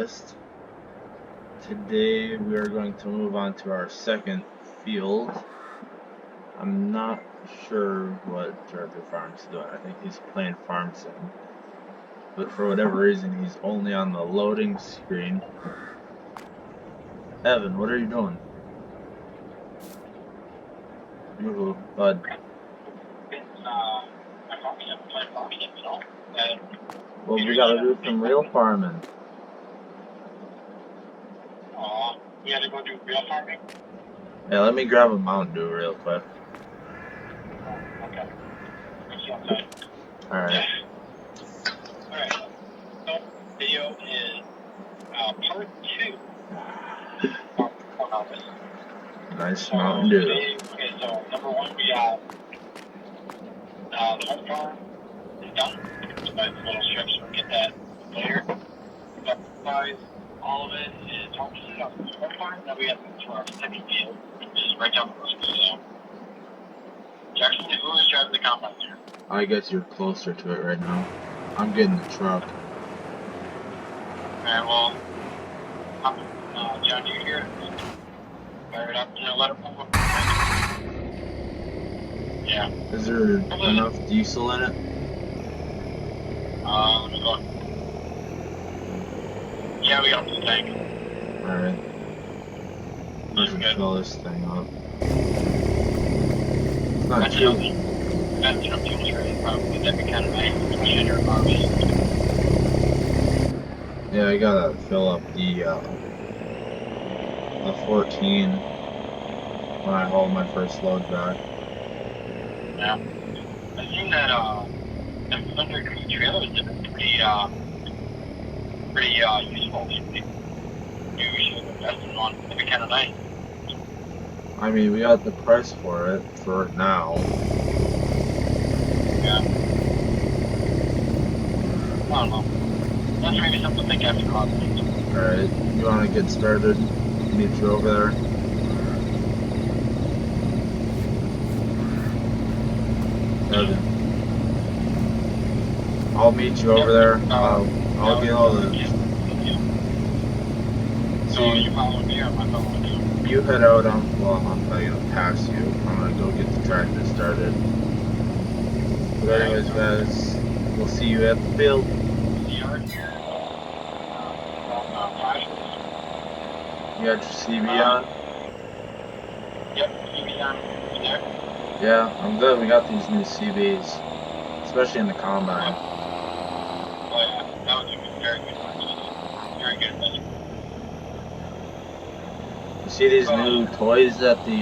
list. Today we are going to move on to our second field. I'm not sure what Director Farm's doing. I think he's playing Farm Sim. But for whatever reason, he's only on the loading screen. Evan, what are you doing? Yoo-hoo, bud. Well, we gotta do some real farming. We had to go do real farming? Yeah, let me grab a Mountain Dew real quick. Okay. Outside. Alright. Alright. So, video is part 2 of this. Nice Mountain Dew. Okay, so number 1 we got the whole farm is done. But the little strips will get that later. But otherwise, all of it is harvested on the whole farm. Now we have to move to our second field, which is right down the road. So, Jackson, who is driving the combine there? I guess you're closer to it right now. I'm getting the truck. Alright, well, John, you here? Fire it up and let it pull. Yeah. Is there enough diesel in it? Let me look. Yeah, we got the tank. Alright. Let's fill this thing up. It's not That's too... That's enough fuel trade, probably. That'd be kind of nice, especially in your harvest. Yeah, I gotta fill up the 14 when I haul my first load back. Yeah. I've seen that, that 100 crew trailers have been pretty useful. Maybe we should invest in one. That'd be kind of nice. I mean, we got the price for it for now. Yeah. I don't know. That's maybe something to think after college. Alright, you wanna get started? Meet you over there. Evan. I'll meet you over there. I'll get all the... So you following me or am I following you? You head out on... Well, I'm probably gonna pass you. I'm gonna go get the tractor started. But anyways, guys, we'll see you at the field. You got your CV on? Yep, CV on. You there? Yeah, I'm good. We got these new CVs, especially in the combine. Oh yeah, that was a very good one. Very good thing. You see these new toys at the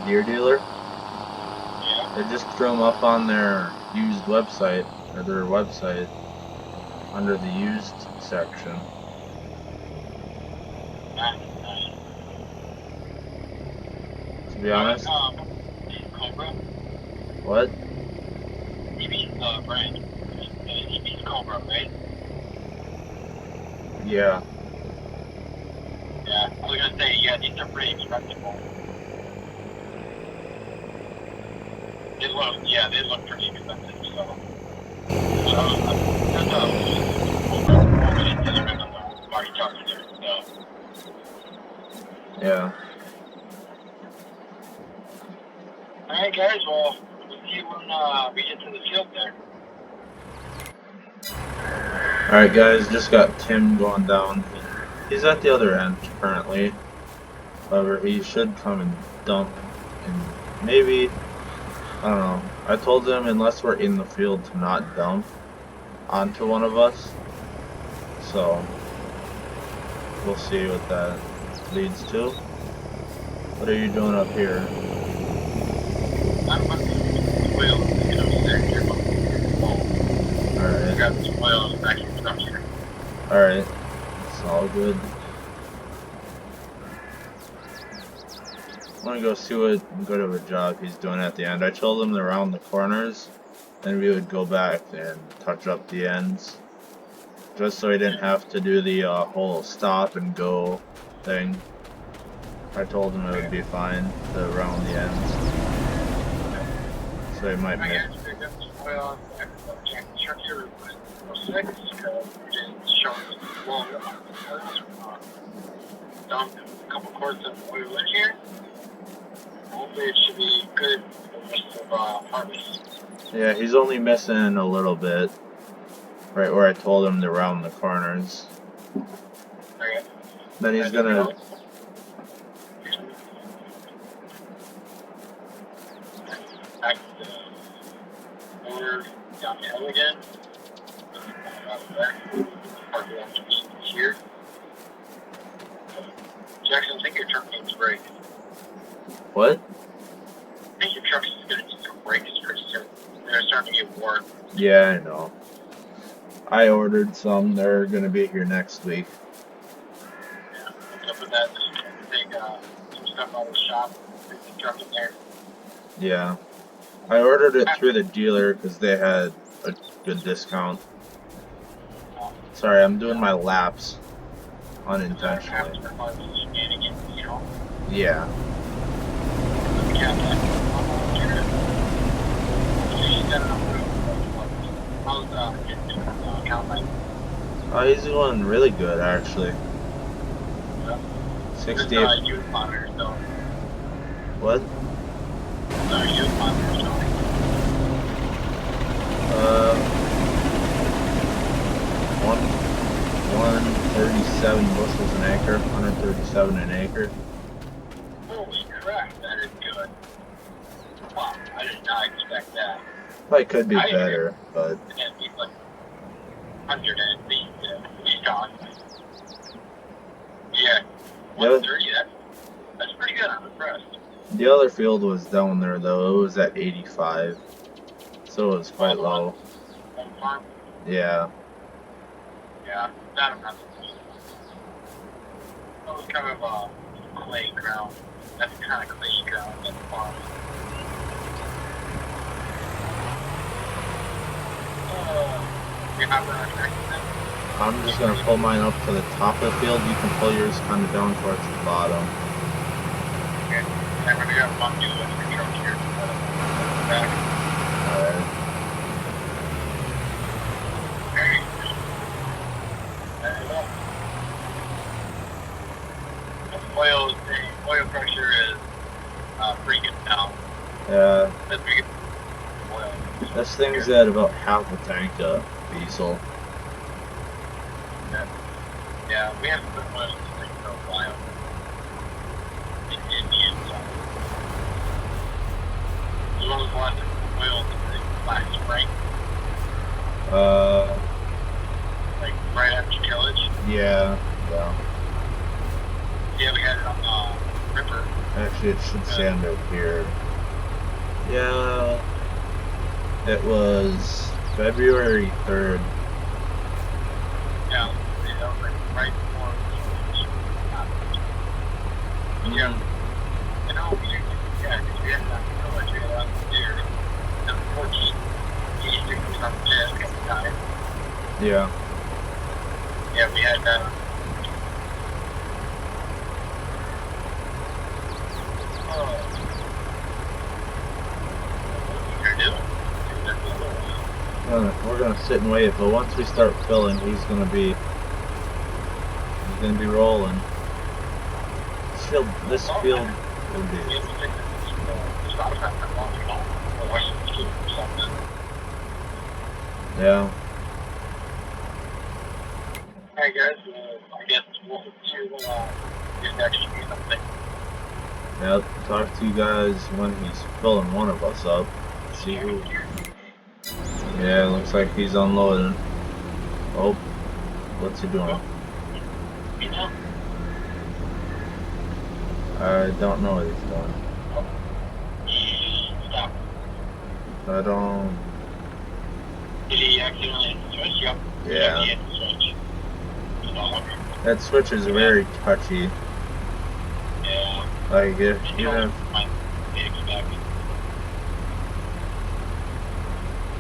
deer dealer? Yeah. They just threw them up on their used website, or their website, under the used section. Nice. To be honest. Cobra? What? You mean the brand? You mean Cobra, right? Yeah. Yeah, I was gonna say, yeah, these are pretty expensive. They look pretty expensive, so. That's Marty talking there, so. Yeah. Alright guys, well, we'll see you when we get to the field there. Alright guys, just got Tim going down. He's at the other end currently. However, he should come and dump and maybe, I don't know. I told him unless we're in the field to not dump onto one of us. So, we'll see what that leads to. What are you doing up here? I'm about to the wheel and get upstairs here. Alright. Grab this wheel and back here stuff here. Alright. It's all good. I'm gonna go see what good of a job he's doing at the end. I told him to round the corners, then we would go back and touch up the ends. Just so he didn't have to do the whole stop and go thing. I told him it would be fine to round the ends. So he might make... I guess pick up this oil and check here with 06 because showing us, well, dump a couple quarts of oil in here. Hopefully it should be good for the rest of harvest. Yeah, he's only missing a little bit. Right where I told him to round the corners. Okay. Then he's gonna... Back to the corner downhill again. Park it after here. Jackson, I think your truck needs brakes. What? I think your truck's going to need some brakes pretty soon. They're starting to get worn. Yeah, I know. I ordered some. They're gonna be here next week. Yeah, what's up with that? Just take some stuff out of the shop, put the truck in there. Yeah. I ordered it through the dealer because they had a good discount. Sorry, I'm doing my laps unintentionally. Yeah. He's doing really good, actually. 68. What? 137 bushels an acre, 137 an acre. Holy crap, that is good. Wow, I did not expect that. Probably could be better, but... It had to be like 100 at least gone. Yeah, 130, that's pretty good, I'm impressed. The other field was down there, though. It was at 85. So it was quite low. On farm? Yeah. Yeah, that I'm not supposed to. That was kind of clay ground. That's the kind of clay ground that the farm is. You're not running track now? I'm just going to pull mine up to the top of the field. You can pull yours kind of down towards the bottom. Okay. And I'm going to have fun doing the truck here. Back. Alright. Okay. There you go. The oil pressure is pretty good now. Yeah. That's pretty good. Oil. This thing's at about half a tank of diesel. Yeah, we haven't put oil in this thing for a while. In Indian, so. As long as the last oil in the last spring. Like right after tillage. Yeah. Yeah, we had it on the ripper. Actually, it should say under here. Yeah. It was February 3rd. Yeah, that was like right before yeah. You know, we had that tillage, we had it out there. And 14, 86 on the chest at the time. Yeah. Yeah, we had that. We're gonna sit and wait, but once we start filling, he's gonna be rolling. This field will be. Yeah. Alright guys, I guess we'll get next week something. Yep, talk to you guys when he's filling one of us up. See who. Yeah, looks like he's unloading. Oh, what's he doing? You know? I don't know what he's doing. Stop. I don't. Did he accidentally switch? Yep. Yeah. He had to switch. That switch is very touchy. Yeah. Like if you have.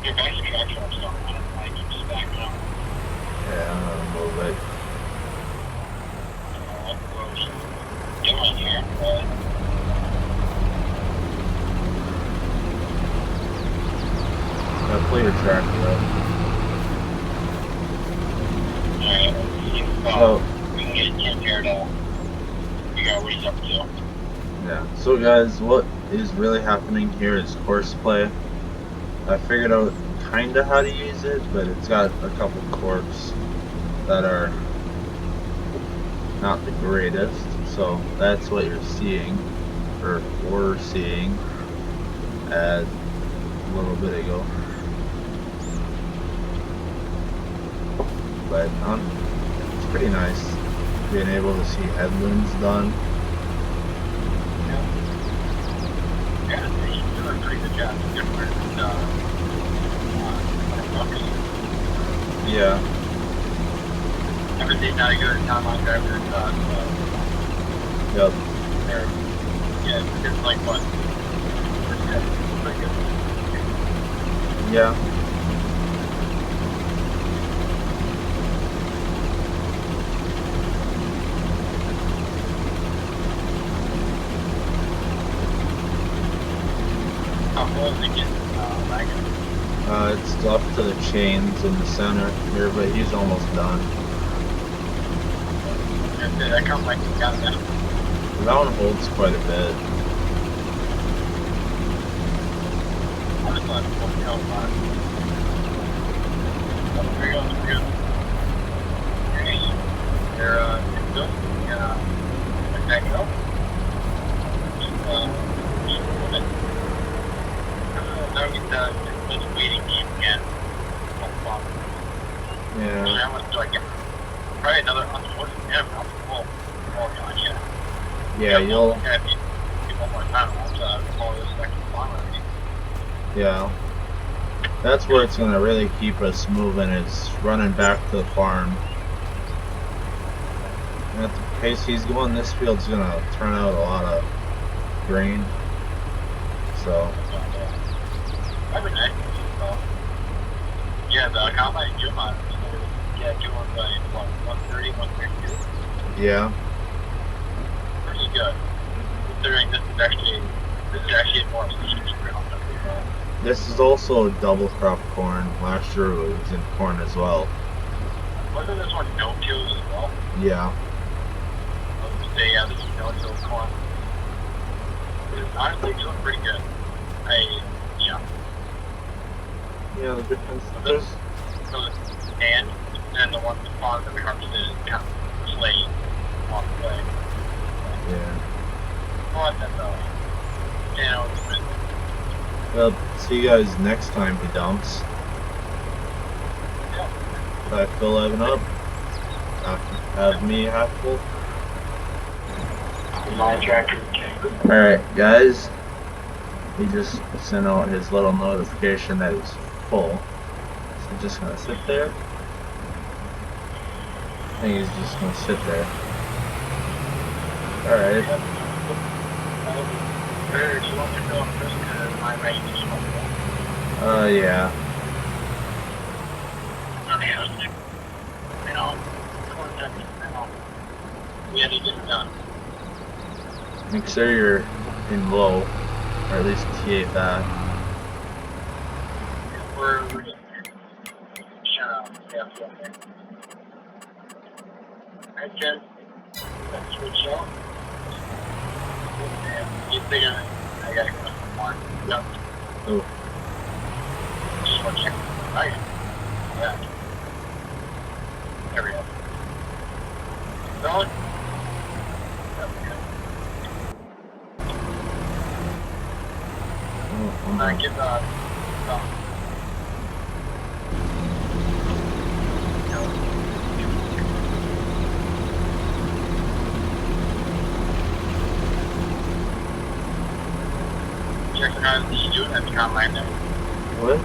Your back's traction or something, like just back up. Yeah, I'm gonna move it. What was doing here? I'll play your track though. Alright. So we can get Tim here to figure out what he's up to. yeah. So guys, what is really happening here is course play. I figured out kinda how to use it, but it's got a couple quirks that are not the greatest. So that's what you're seeing, or were seeing, as a little bit ago. But it's pretty nice being able to see headlands done. Yeah, he's doing a pretty good job. Different Yeah. everything's not as good as Tom on driver thought, Yep. yeah, it's like what? Pretty good. Yeah. How close is it getting, wagon? It's up to the chains in the center here, but he's almost done. That comes like you got that. That one holds quite a bit. I just thought it was going on. There you go, there you go. Okay. They're, good. Back it up. Now we get the waiting game again. Yeah. So that was like probably another unfortunate him. Oh god, yeah. Yeah, you'll. Yeah, people more time to follow this second bomb already. Yeah. That's where it's gonna really keep us moving, is running back to the farm. And at the pace he's going, this field's gonna turn out a lot of grain. So. Every night. Yeah, the combine doing on doing like what, 130, 132? Yeah. Pretty good. Considering this is actually more of a seed ground. This is also double crop corn. Last year it was in corn as well. Wasn't this one no-tills as well? Yeah. I was gonna say, yeah, this is no-till corn. Honestly, it's doing pretty good. Yeah. Yeah, the difference. And then the one spot that we harvested is kind of slayed off the way. Yeah. Well, that's Well, see you guys next time he dumps. Yeah. If I fill 11 up, have me half full. My tractor. Alright, guys. He just sent out his little notification that he's full. So he's just gonna sit there. I think he's just gonna sit there. Alright. Do you want to go first to my range? Yeah. We had to get it done. Make sure you're in low, or at least TA that. We're shut up. Yeah, okay. Alright, Jen. Let's switch out. You think I gotta go more? No. Oh. Just want to check. Right. Yeah. There we go. Going? Alright, get the checking out the student at the combine there. What?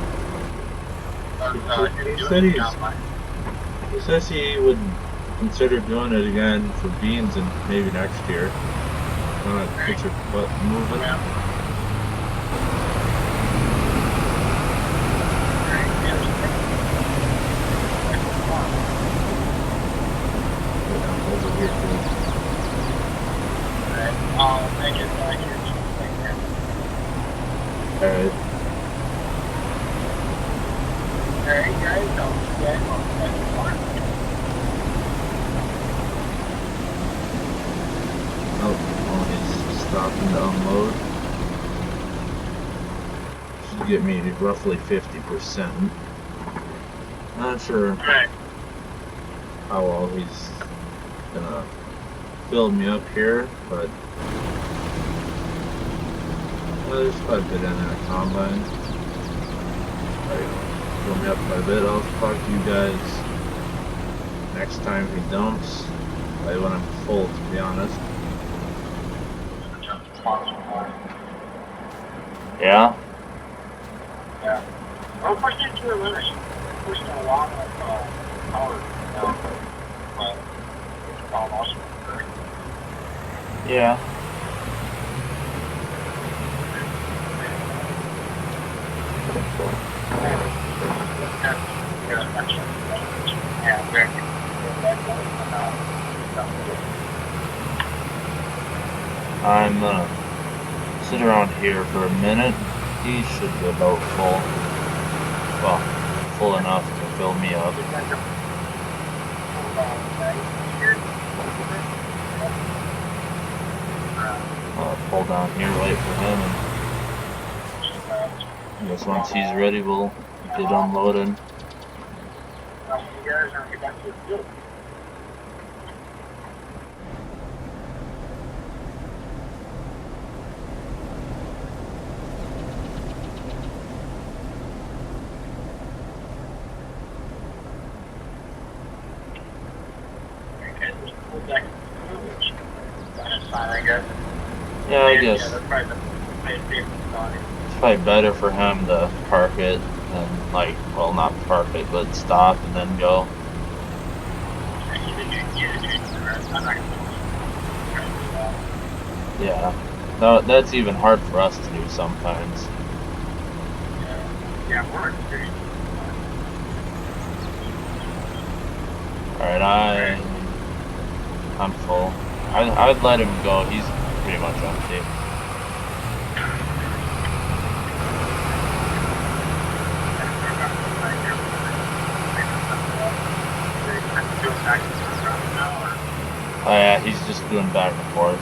He says he would consider doing it again for beans and maybe next year. Get your butt moving. Yeah. Over here too. Alright, I'll make it back here. Alright. Alright, guys, don't forget, to get me to roughly 50%. Not sure Right. how well he's gonna build me up here, but there's quite a bit in that combine. Build me up quite a bit. I'll talk to you guys next time he dumps. Probably when I'm full, to be honest. Yeah? Yeah. Well, pushing it to the limit. Pushing a lot of power down, but it's almost perfect. Yeah. I'm gonna sit around here for a minute. He should be about full. Well, full enough to fill me up. I'll pull down here, wait for him, and I guess once he's ready, we'll get unloaded. Yeah, I guess it's probably better for him to park it than, like, well, not park it, but stop and then go. Yeah, no, that's even hard for us to do sometimes. Alright, I'm full. I'd let him go. He's pretty much empty. Oh yeah, he's just doing back and forth.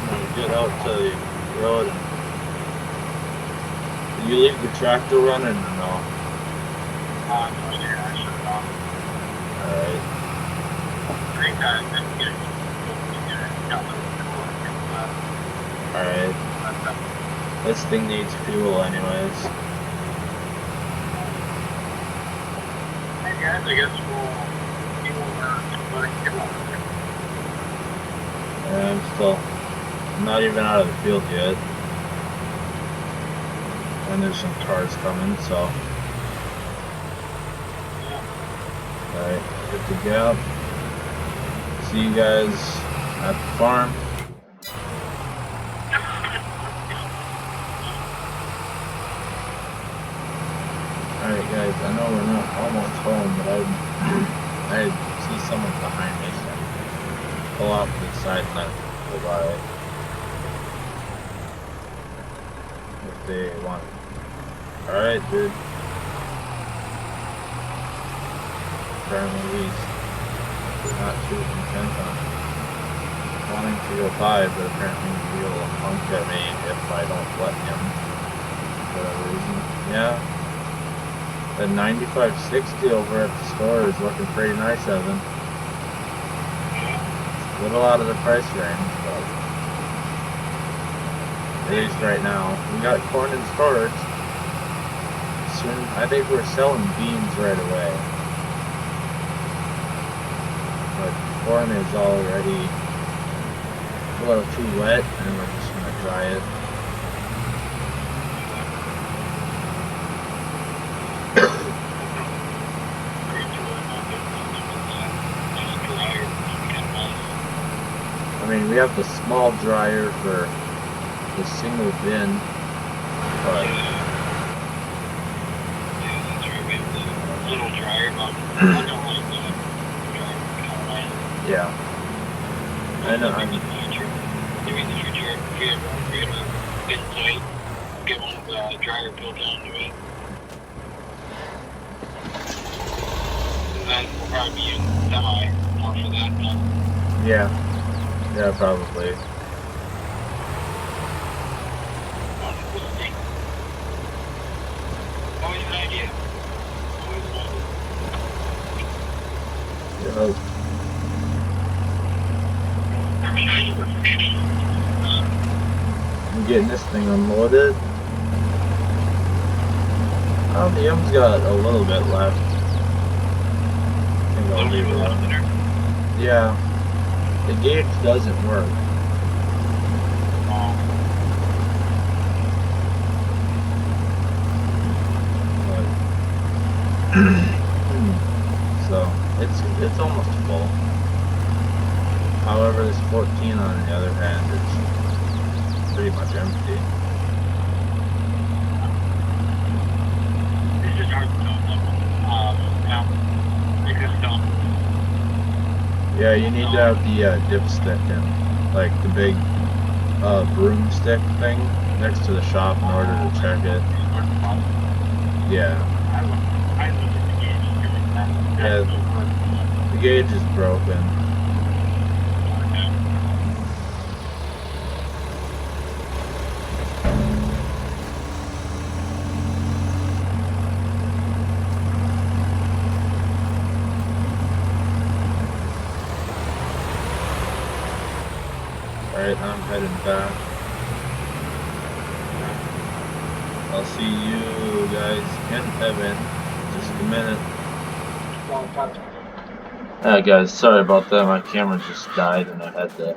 When you get out to the road, and you leave the tractor running or no? Alright. Alright. This thing needs fuel anyways. I guess we'll Yeah, I'm still not even out of the field yet. And there's some cars coming, so. Alright, hit the gap. See you guys at the farm. Alright guys, I know we're not almost home, but I see someone behind me, so pull off to the side and let them go by. If they want it. Alright, dude. Apparently he's not too content on wanting to go by, but apparently he'll honk at me if I don't let him for whatever reason. Yeah. The 9560 over at the store is looking pretty nice, Evan. It's a little out of the price range, but at least right now. We got corn in storage. Soon, I think we're selling beans right away. But corn is already a little too wet, and we're just going to dry it. I mean, we have the small dryer for the single bin, but little dryer, but I don't like the dryer. yeah. I know. Maybe in the future, if you're getting tight, get one of the dryer built onto it. And then we'll probably be using semi more for that. Yeah. Yeah, probably. Always an idea. Always an idea. Yeah. I'm getting this thing unloaded. Oh, the M's got a little bit left. I think I'll leave it on. Yeah. The gauge doesn't work. So it's almost full. However, this 14 on the other hand is pretty much empty. It's just hard to tell. Yeah, you need to have the dipstick and like the big broomstick thing next to the shop in order to check it. Yeah. Yeah, the gauge is broken. Alright, I'm heading back. I'll see you guys in heaven in just a minute. Yeah, guys, sorry about that. My camera just died and I had the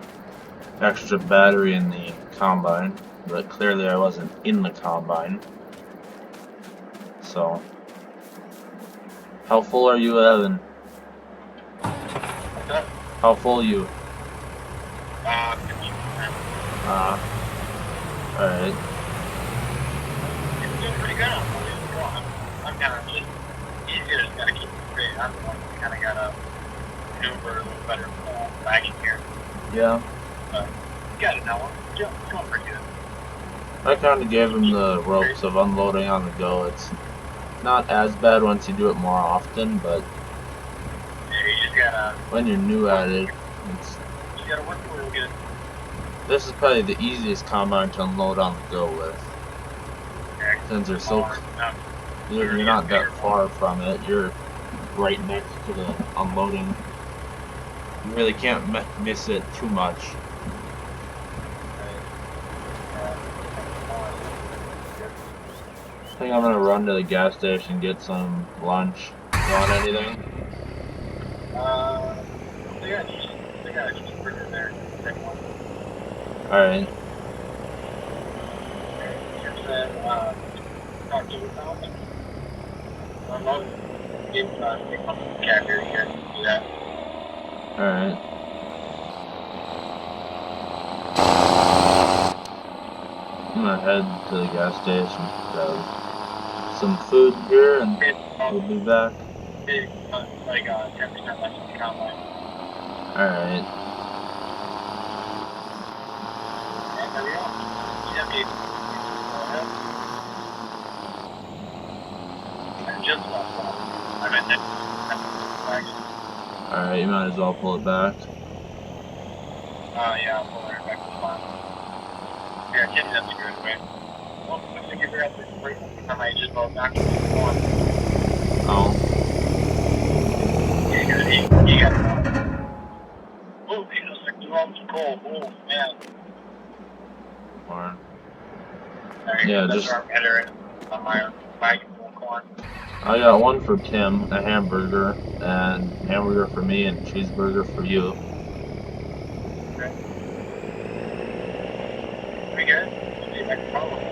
extra battery in the combine, but clearly I wasn't in the combine. So, how full are you, Evan? How full are you? 50%. Alright. It's doing pretty good on I'm kind of just easier, just gotta keep it straight. I'm the one who kind of gotta maneuver a little better wagon here. Yeah. Got it now. It's going pretty good. I kind of gave him the ropes of unloading on the go. It's not as bad once you do it more often, but Yeah, you just gotta. when you're new at it, it's. You gotta work it real good. This is probably the easiest combine to unload on the go with. Since they're so. You're not that far from it. You're right next to the unloading. You really can't miss it too much. I think I'm gonna run to the gas station and get some lunch. You want anything? They got a cheeseburger there. Alright. Talk to you about it. I'm not getting take up the cab here. You guys can do that. Alright. I'm gonna head to the gas station, grab some food here, and we'll be back. Like 10% less in the combine. Alright. And there we go. I'm just about I'm in there. Alright, you might as well pull it back. Yeah, I'll pull it back to the spot. Yeah, Kenny, that's a good way. Well, I'm going to give her out this break. I might just go back to the one. Oh. Yeah, you got it. Oh, he looks like the room's cold. Oh, man. Or, Right, yeah, that's just. where I'm headed on my wagon full of corn. I got one for Tim, a hamburger, and hamburger for me, and cheeseburger for you. Okay. Pretty good. See if I can follow it.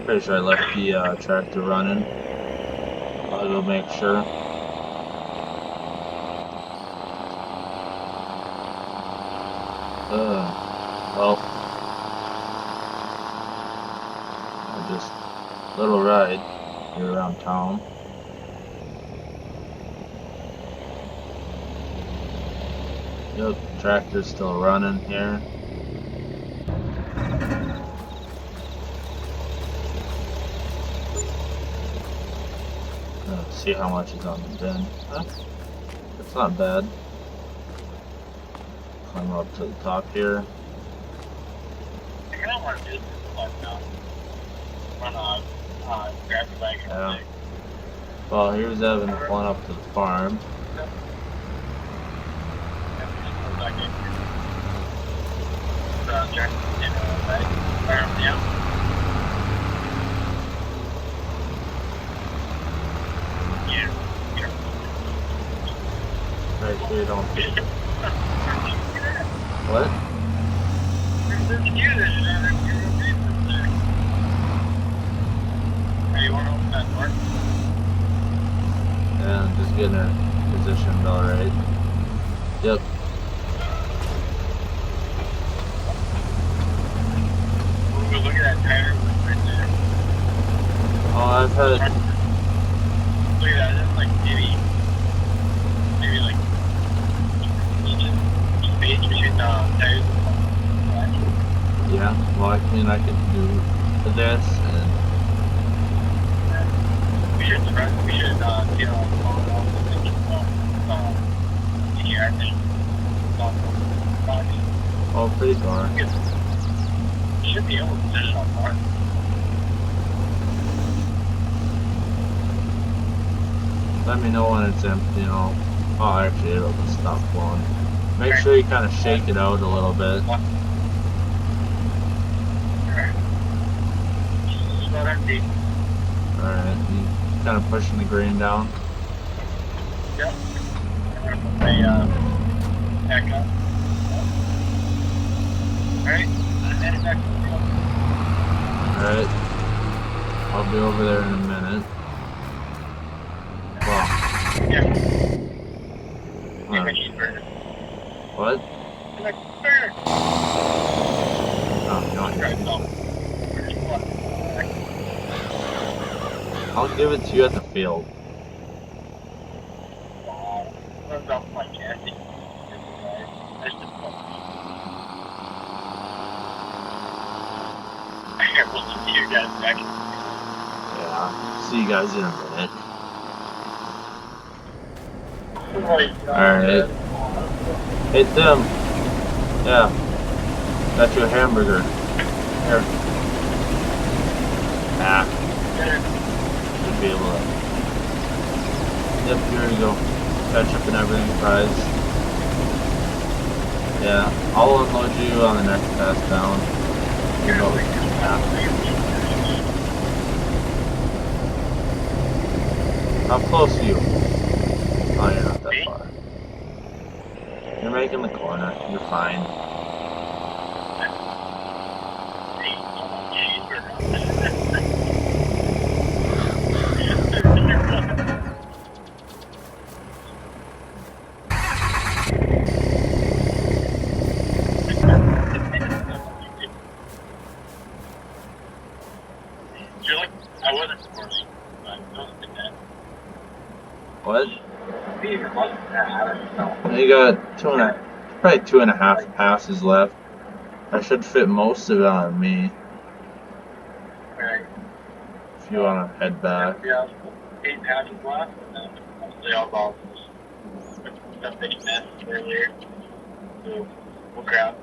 Pretty sure I left the tractor running. I'll go make sure. Well, just little ride here around town. Yep, tractor's still running here. Let's see how much is on the bin. Huh? That's It's not bad. Climb up to the top here. I kind of want to do this, but run grab your bike. Yeah. Well, here's Evan pulling up to the farm. Make sure you don't. What? Yeah, just getting it positioned alright. Yep. Look at that tire right there. Oh, I've had it. Look at that, that's like maybe like inches space between the tires. Yeah, well, I mean, I could do this and. We should see how Oh, pretty far. Should be able to set it on board. Let me know when it's empty, you know. Oh, actually, it'll just stop flowing. Make sure you kind of shake it out a little bit. It's not empty. Alright, you kind of pushing the grain down. Yep. I'm going to put my back up. Alright, I'm headed back to the field. Alright. I'll be over there in a minute. Well. Yeah. Alright. What? Oh, no. I'll give it to you at the field. Yeah. See you guys in a minute. Alright. Hey Tim. Yeah. Got you a hamburger. Here. Ah. Should be able to. Yep, here you go. Ketchup and everything, fries. Yeah. I'll unload you on the next pass down. You know, yeah. How close are you? Oh, you're not that far. You're making the corner. You're fine. I wasn't recording, but don't think that. What? I You got probably 2.5 passes left. I should fit most of it on me. Right. If you want to head back. Yeah, 8 passes left, and then obviously all balls. Some big mess earlier. So we'll grab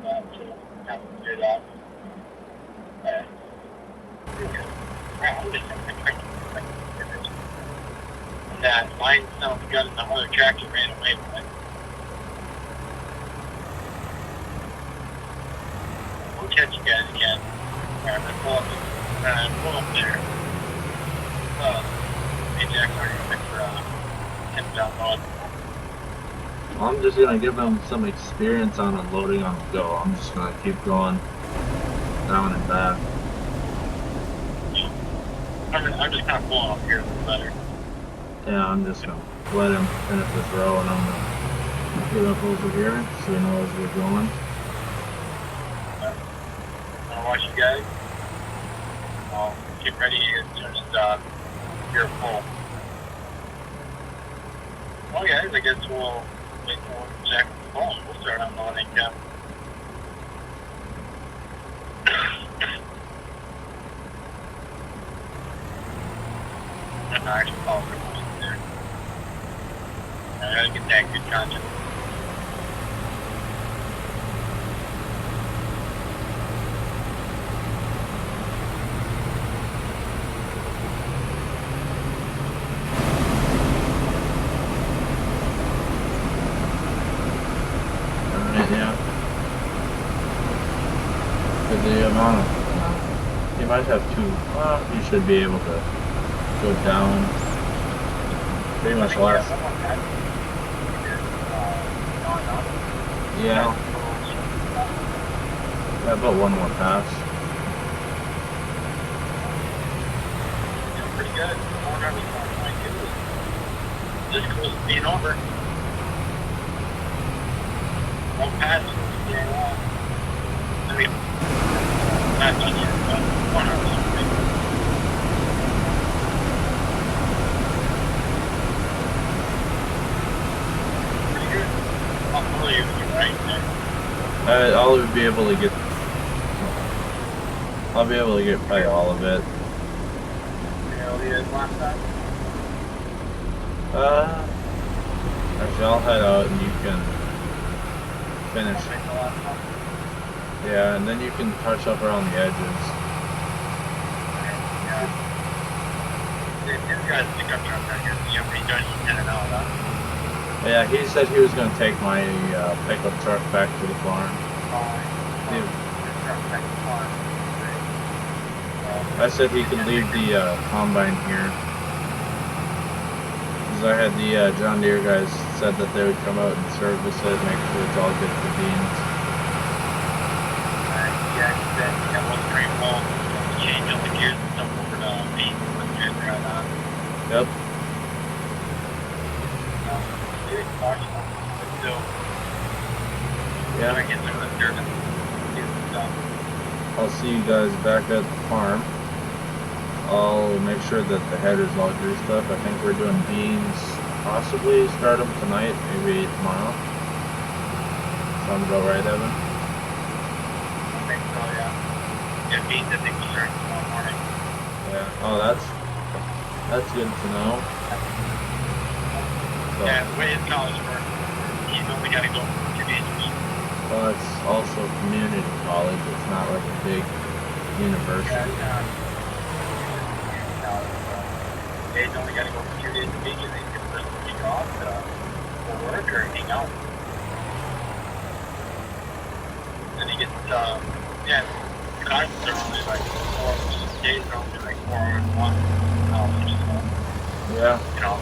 that to have to do that. That mine sounds good and the other tractor ran away from it. We'll catch you guys again. Alright, I'm gonna pull up there. Hey Jack, are you ready for him download? I'm just gonna give them some experience on unloading on the go. I'm just gonna keep going down and back. I'm just kind of pulling up here a little better. Yeah, I'm just gonna let him finish this row and I'm gonna get up over here so he knows we're going. I'll watch you guys. I'll get ready as soon as you're full. Well guys, I guess we'll check the phone. We'll start unloading now. I'm not actually calling for there. I gotta get that good content. Yeah. But the amount of, you might have two, you should be able to go down pretty much less. Yeah. Yeah, about one more pass. Pretty good. This close to being over. One pass. I mean, not done yet, but 1 hour. Pretty good. I'll follow you right there. I'll be able to get. I'll be able to get probably all of it. Hell yeah, last time. Actually, I'll head out and you can finish. Yeah, and then you can touch up around the edges. Yeah. This guy's pickup truck right here. You know, he does in and out, huh? Yeah, he said he was going to take my pickup truck back to the farm. I said he could leave the combine here. Because I had the John Deere guys said that they would come out and service it, make sure it's all good for beans. Yeah, he said he got one straight wall, change all the gears and stuff over to beans with the gears right on. Yep. Yeah. I get some of the dirt and get some stuff. I'll see you guys back at the farm. I'll make sure that the header's all greased up. I think we're doing beans, possibly start them tonight, maybe tomorrow. Sound about right, Evan? I think so, yeah. Yeah, beans I think we're starting tomorrow morning. Yeah. Oh, that's good to know. So, yeah, the way his college works, he's only got to go 2 days a week. well, it's also community college. It's not like a big university. Yeah, he's only got to go 2 days a week and then get the rest of the week off for work or hang out. And he gets, yeah, classes are only like 4 days, are only like 4 hours a month. Yeah. You know,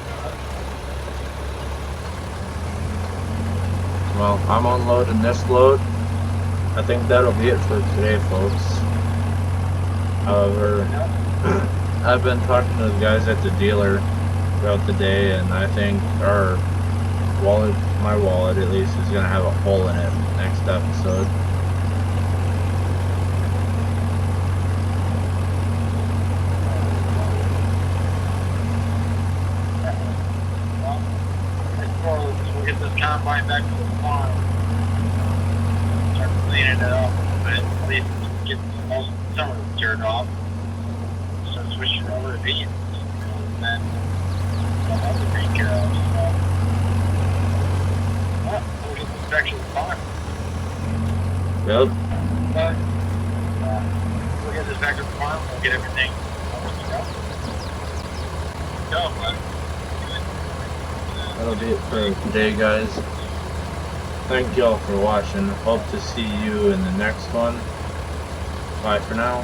Well, I'm unloading this load. I think that'll be it for today, folks. However, I've been talking to the guys at the dealer throughout the day, and I think our wallet, my wallet at least, is going to have a hole in it next episode. We'll get this combine back to the farm. Start cleaning it up a bit. At least get some of the dirt off. Start switching over to beans. And then I'll have to take care of. So, we'll get this back to the farm. Yep. But we'll get this back to the farm. We'll get everything over the go. Go, bud. That'll be it for today, guys. Thank y'all for watching. Hope to see you in the next one. Bye for now.